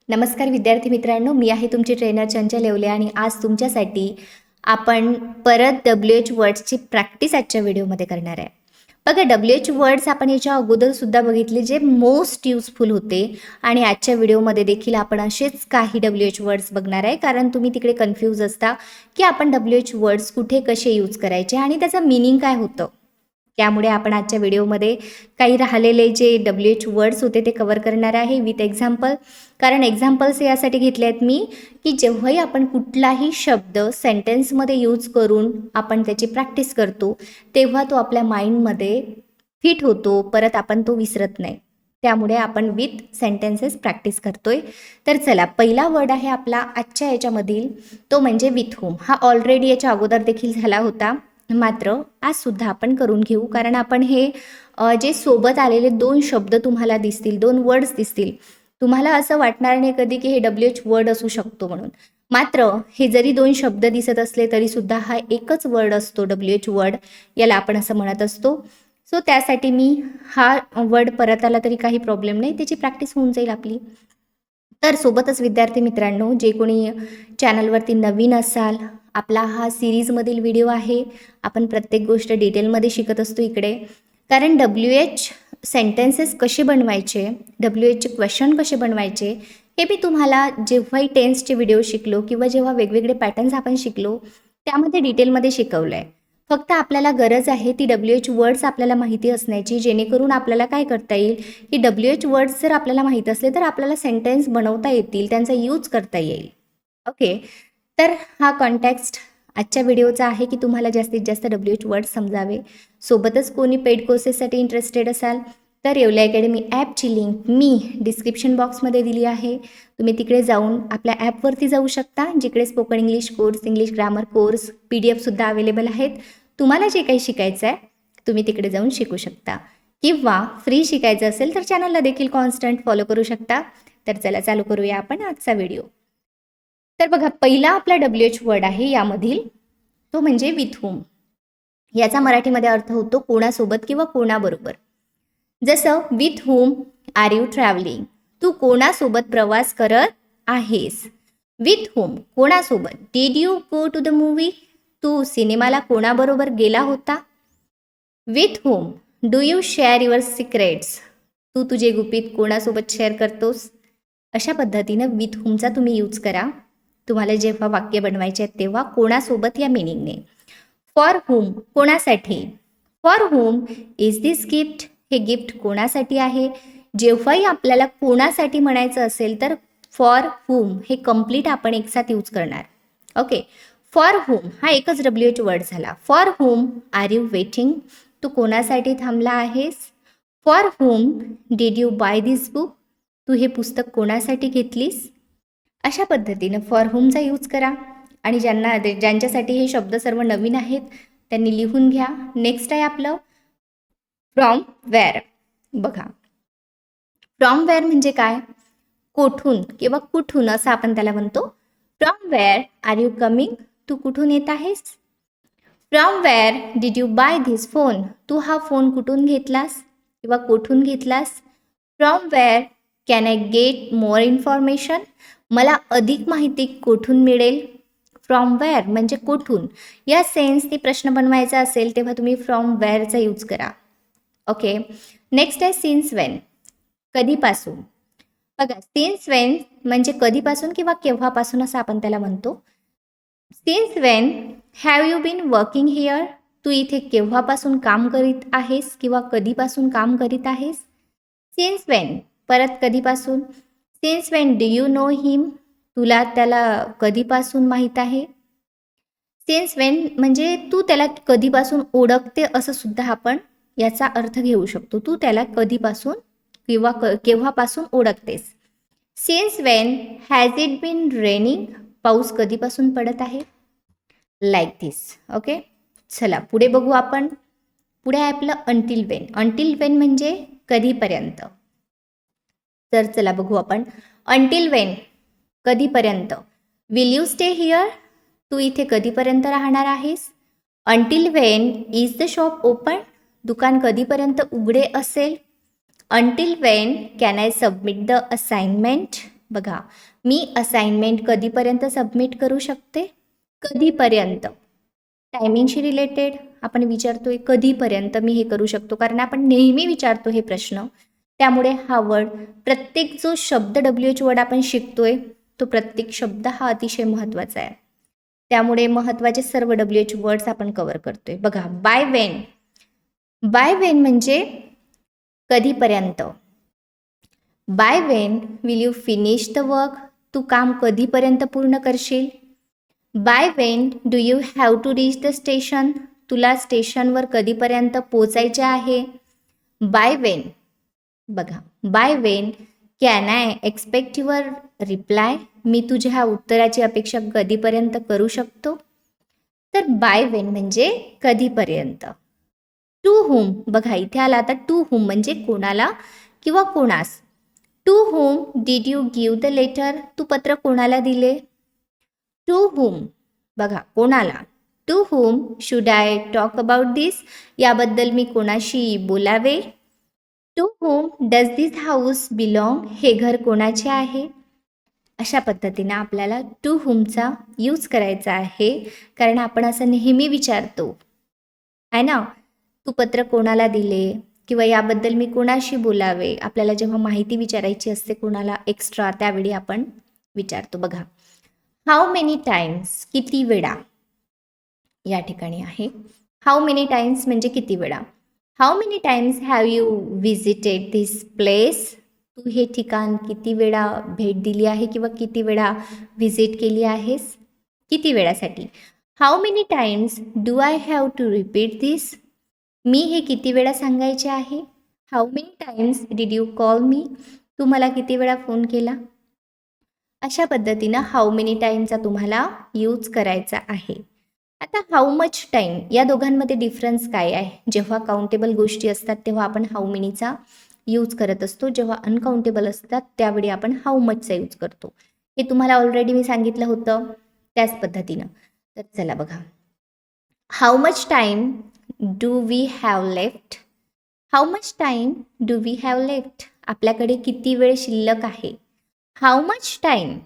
नमस्कार विद्यार्थी मित्रांनो, मी आहे तुमची ट्रेनर चंचल येवले आणि आज तुमच्यासाठी आपण परत WH वर्ड्सची प्रॅक्टिस आजच्या व्हिडिओमध्ये करणार आहे. बघा, WH वर्ड्स आपण याच्या अगोदरसुद्धा बघितले जे मोस्ट यूजफुल होते आणि आजच्या व्हिडिओमध्ये देखील आपण असेच काही WH वर्ड्स बघणार आहे, कारण तुम्ही तिकडे कन्फ्यूज असता की आपण WH वर्ड्स कुठे कसे यूज करायचे आणि त्याचं मीनिंग काय होतं. त्यामुळे आपण आजच्या व्हिडिओमध्ये काही राहिलेले जे WH वर्ड्स होते ते कव्हर करणार आहे विथ एक्झाम्पल. कारण एक्झाम्पल्स यासाठी घेतले आहेत मी की जेव्हाही आपण कुठलाही शब्द सेंटेन्समध्ये यूज करून आपण त्याची प्रॅक्टिस करतो तेव्हा तो आपल्या माइंडमध्ये फिट होतो, परत आपण तो विसरत नाही. त्यामुळे आपण विथ सेंटेन्सेस प्रॅक्टिस करतोय. तर चला, पहिला वर्ड आहे आपला आजच्या याच्यामधील, तो म्हणजे विथ होम. हा ऑलरेडी याच्या अगोदर देखील झाला होता, मात्र आजसुद्धा आपण करून घेऊ. कारण आपण हे जे सोबत आलेले दोन शब्द तुम्हाला दिसतील, दोन वर्ड्स दिसतील, तुम्हाला असं वाटणार नाही कधी की हे WH वर्ड असू शकतो म्हणून. मात्र हे जरी दोन शब्द दिसत असले तरीसुद्धा हा एकच वर्ड असतो, WH वर्ड याला आपण असं म्हणत असतो. सो त्यासाठी मी हा वर्ड परत आला तरी काही प्रॉब्लेम नाही, त्याची प्रॅक्टिस होऊन जाईल आपली. तर सोबतच विद्यार्थी मित्रांनो, जे कोणी चॅनलवरती नवीन असाल, आपला हा सिरीजमधील व्हिडिओ आहे. आपण प्रत्येक गोष्ट डिटेलमध्ये शिकत असतो इकडे. कारण WH सेंटेन्सेस कसे बनवायचे, WHचे क्वेश्चन कसे बनवायचे, हे मी तुम्हाला जेव्हाही टेन्सचे व्हिडिओ शिकलो किंवा जेव्हा वेगवेगळे पॅटर्न्स आपण शिकलो त्यामध्ये डिटेलमध्ये शिकवलं आहे. फक्त आपल्याला गरज आहे ती WH वर्ड्स आपल्याला माहिती असण्याची, जेणेकरून आपल्याला काय करता येईल की WH वर्ड्स जर आपल्याला माहीत असले तर आपल्याला सेंटेन्स बनवता येतील, त्यांचा यूज करता येईल. ओके, तर हा कॉन्टेक्स्ट आजच्या व्हिडिओचा आहे की तुम्हाला जास्तीत जास्त WH वर्ड्स समजावे. सोबतच कोणी पेड कोर्सेससाठी इंटरेस्टेड असाल तर येवले अकॅडमी ॲपची लिंक मी डिस्क्रिप्शन बॉक्समध्ये दिली आहे. तुम्ही तिकडे जाऊन आपल्या ॲपवरती जाऊ शकता, जिकडे spoken English course, English grammar course, PDF सुद्धा अवेलेबल आहेत. तुम्हाला जे काही शिकायचं आहे तुम्ही तिकडे जाऊन शिकू शकता, किंवा फ्री शिकायचं असेल तर चॅनलला देखील कॉन्स्टंट फॉलो करू शकता. तर चला चालू करूया आपण आजचा व्हिडिओ. तर बघा, पहिला आपला WH वर्ड आहे यामधील, तो म्हणजे विथ होम. याचा मराठीमध्ये अर्थ होतो कोणासोबत किंवा कोणाबरोबर. जसं with whom are you travelling, तू कोणासोबत प्रवास करत आहेस. विथ होम, कोणासोबत. Did you go to the movie, तू सिनेमाला कोणाबरोबर गेला होता. With whom do you share your secrets, तू तुझे गुपित कोणासोबत शेअर करतोस. अशा पद्धतीनं विथ होमचा तुम्ही यूज करा तुम्हाला जेव्हा वाक्य बनवायचे आहेत तेव्हा, कोणासोबत या मिनिंगने. फॉर होम, कोणासाठी. For home is this gift, हे गिफ्ट कोणासाठी आहे. जेव्हाही आपल्याला कोणासाठी म्हणायचं असेल तर फॉर होम हे कम्प्लीट आपण एकसाथ यूज करणार. ओके, फॉर होम हा एकच WH वर्ड झाला. For whom are you waiting, तू कोणासाठी थांबला आहेस. For whom did you buy this book, तू हे पुस्तक कोणासाठी घेतलीस. अशा पद्धतीनं फॉर होमचा यूज करा. आणि ज्यांच्यासाठी हे शब्द सर्व नवीन आहेत त्यांनी लिहून घ्या. नेक्स्ट आहे आपलं फ्रॉम वेअर. बघा, फ्रॉम वेअर म्हणजे काय, कोठून किंवा कुठून असं आपण त्याला म्हणतो. From where are you coming, तू कुठून येत आहेस. From where did you buy this phone, तू हा फोन कुठून घेतलास किंवा कुठून घेतलास. From where can I get more information, मला अधिक माहिती कुठून मिळेल. फ्रॉम वेअर म्हणजे कुठून. या सेन्सनी प्रश्न बनवायचा असेल तेव्हा तुम्ही फ्रॉम वेअरचा यूज करा. ओके, नेक्स्ट आहे सिन्स वेन, कधीपासून. बघा, सिन्स वेन म्हणजे कधीपासून किंवा केव्हापासून असं आपण त्याला म्हणतो. Since when have you been working here, तू इथे केव्हापासून काम करीत आहेस किंवा कधीपासून काम करीत आहेस. सिन्स वेन परत कधीपासून. Since Wien do you know him, तुला त्याला कधीपासून माहीत आहे. सिन्स वेन म्हणजे तू त्याला कधीपासून ओळखते असं सुद्धा आपण याचा अर्थ घेऊ शकतो. तू त्याला कधीपासून किंवा केव्हापासून ओळखतेस. Since when has it been raining, पाऊस कधीपासून पडत आहे. Like this. ओके, चला पुढे बघू आपण. पुढे आहे आपलं अंटिल वेन. अंटिल वेन म्हणजे कधीपर्यंत. तर चला बघू आपण. अंटिल वेन कधीपर्यंत. विल यू स्टे हिअर, तू इथे कधीपर्यंत राहणार आहेस. Until Wien is the shop open, दुकान कधीपर्यंत उघडे असेल. Until Wien can I submit the assignment, बघा, मी असाइनमेंट कधीपर्यंत सबमिट करू शकते? कधीपर्यंत. टायमिंगशी रिलेटेड आपण विचारतोय कधीपर्यंत मी हे करू शकतो, कारण आपण नेहमी विचारतो हे प्रश्न. त्यामुळे हा वर्ड, प्रत्येक जो शब्द WH वर्ड आपण शिकतोय तो प्रत्येक शब्द हा अतिशय महत्त्वाचा आहे. त्यामुळे महत्त्वाचे सर्व WH वर्ड्स आपण कव्हर करतोय. बघा, बाय वेन. बाय वेन म्हणजे कधीपर्यंत. By when will you finish the work? तू काम कधीपर्यंत पूर्ण करशील? By when do you have to reach the station? तुला स्टेशनवर कधीपर्यंत पोचायचे आहे? बाय वेन, बघा, by when can I expect your reply? मी तुझ्या उत्तराची अपेक्षा कधीपर्यंत करू शकतो? तर बाय वेन म्हणजे कधीपर्यंत. टू हुम, बघा इथे आला आता टू हुम म्हणजे कोणाला किंवा कोणास. To whom did you give the letter? तू पत्र कोणाला दिले? टू हुम, बघा कोणाला. To whom should I talk about this? याबद्दल मी कोणाशी बोलावे? To whom does this house belong? हे घर कोणाचे आहे? अशा पद्धतीने आपल्याला टू हुमचा यूज करायचा आहे, कारण आपण असं नेहमी विचारतो आहे ना, तू पत्र कोणाला दिले किंवा याबद्दल मी कोणाशी बोलावे. आपल्याला जेव्हा माहिती विचारायची असते कोणाला एक्स्ट्रा, त्यावेळी आपण विचारतो. बघा, हाऊ मेनी टाइम्स, किती वेळा या ठिकाणी आहे. हाऊ मेनी टाइम्स म्हणजे किती वेळा. How many times have you visited this place? तू हे ठिकाण किती वेळा भेट दिली आहे किंवा किती वेळा व्हिजिट केली आहेस? किती वेळासाठी. How many times do I have to repeat this? मी हे किती वेळा सांगायचे आहे? How many times did you call me? तू मला किती वेळा फोन केला? अशा पद्धतीनं हाऊ मेनी टाईमचा तुम्हाला यूज करायचा आहे. आता हाऊ मच टाईम, या दोघांमध्ये डिफरन्स काय आहे? जेव्हा काउंटेबल गोष्टी असतात तेव्हा आपण हाऊ मेनीचा यूज करत असतो, जेव्हा अनकाउंटेबल असतात त्यावेळी आपण हाऊ मचचा यूज करतो. हे तुम्हाला ऑलरेडी मी सांगितलं होतं त्याच पद्धतीनं. तर चला बघा, how much time do we have left? How much time do we have left? आपल्याकडे किती वेळ शिल्लक आहे? How much time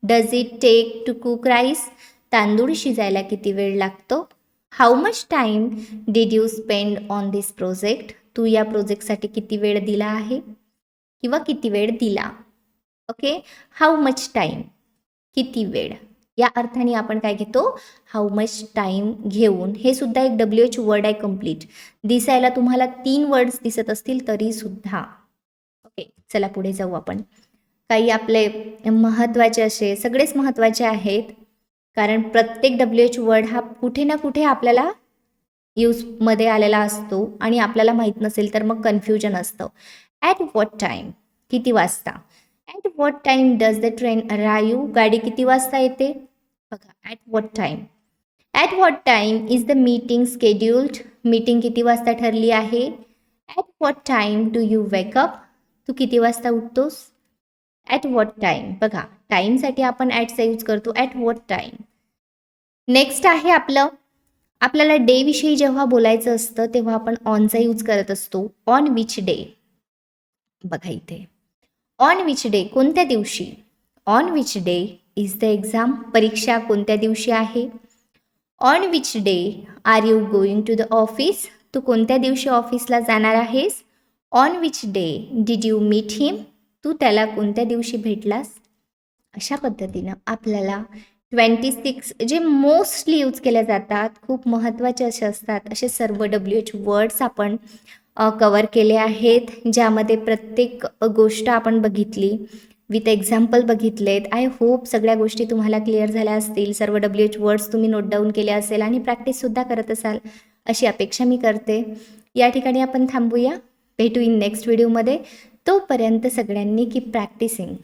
does it take to cook rice? तांदूळ शिजायला किती वेळ लागतो? How much time did you spend on this project? तू या प्रोजेक्टसाठी किती वेळ दिला आहे किंवा किती वेळ दिला? ओके, हाऊ मच टाईम, किती वेळ, या अर्थाने आपण काय घेतो? हाऊ मच टाईम घेऊन. हे सुद्धा एक WH वर्ड आहे कम्प्लीट. दिसायला तुम्हाला 3 वर्ड्स दिसत असतील तरी सुद्धा. ओके, चला पुढे जाऊ आपण. काही आपले महत्त्वाचे असे, सगळेच महत्त्वाचे आहेत, कारण प्रत्येक WH वर्ड हा कुठे ना कुठे आपल्याला यूजमध्ये आलेला असतो आणि आपल्याला माहीत नसेल तर मग कन्फ्युजन असतं. ॲट व्हॉट टाईम, किती वाजता. At what time does the train arrive? गाडी किती वाजता येते? बघा, at what time. At what time is the meeting scheduled? Meeting किती वाजता ठरली आहे? At what time do you wake up? तू किती वाजता उठतोस? ॲट व्हॉट टाईम, बघा टाईमसाठी आपण ॲटचा यूज करतो. At what time. नेक्स्ट आहे आपल्याला डे विषयी जेव्हा बोलायचं असतं तेव्हा आपण ऑनचा यूज करत असतो. ऑन विच डे, बघा इथे ऑन विच डे, कोणत्या दिवशी. On which day is the exam? परीक्षा कोणत्या दिवशी आहे? On which day are you going to the office? तू कोणत्या दिवशी ऑफिसला जाणार आहेस? On which day did you meet him? तू त्याला कोणत्या दिवशी भेटलास? अशा पद्धतीनं आपल्याला 26 जे मोस्टली यूज केल्या जातात, खूप महत्त्वाचे असे असतात, असे सर्व WH वर्ड्स आपण कवर केले आहेत, ज्यामध्ये प्रत्येक गोष्ट आपण बघितली, विथ एक्झाम्पल बघितलेत. आय होप सगळ्या गोष्टी तुम्हाला क्लिअर झाल्या असतील. सर्व WH वर्ड्स तुम्ही नोट डाऊन केले असेल आणि प्रॅक्टिससुद्धा करत असाल अशी अपेक्षा मी करते. या ठिकाणी आपण थांबूया, भेटू इन नेक्स्ट व्हिडिओमध्ये. तोपर्यंत सगळ्यांनी कीप प्रॅक्टिसिंग.